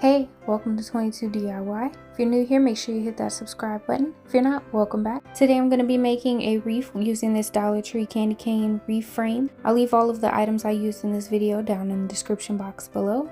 Hey, welcome to 22 DIY. If you're new here, make sure you hit that subscribe button. If you're not, welcome back. Today I'm going to be making a wreath using this Dollar Tree candy cane wreath frame. I'll leave all of the items I used in this video down in the description box below.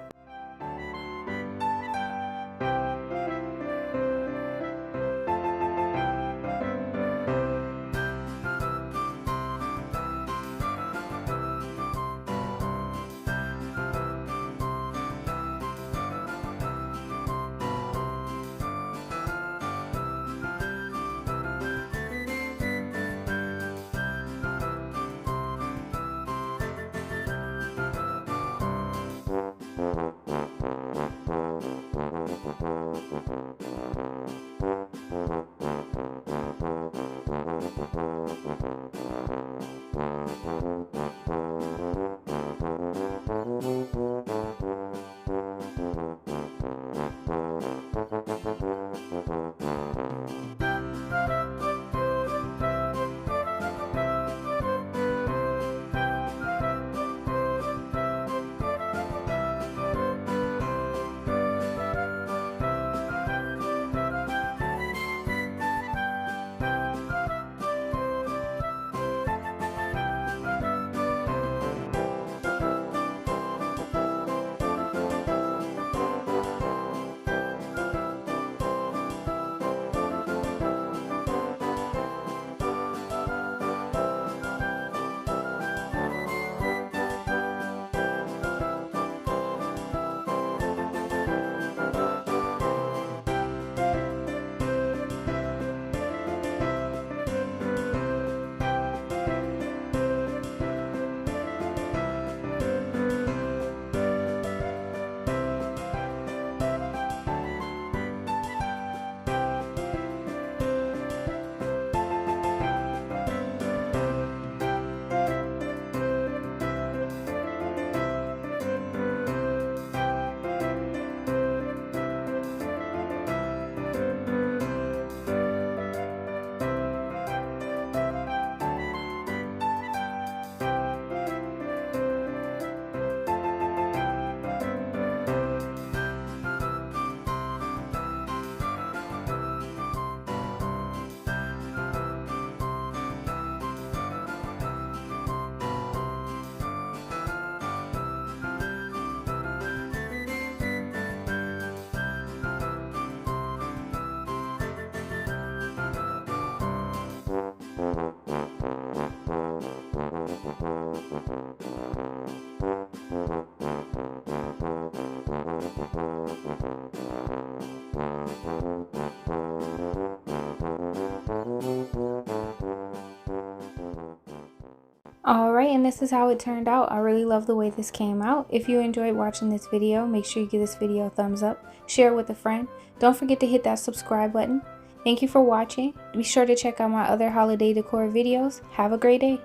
Alright, and this is how it turned out. I really love the way this came out. If you enjoyed watching this video, make sure you give this video a thumbs up, share it with a friend. Don't forget to hit that subscribe button. Thank you for watching. Be sure to check out my other holiday decor videos. Have a great day.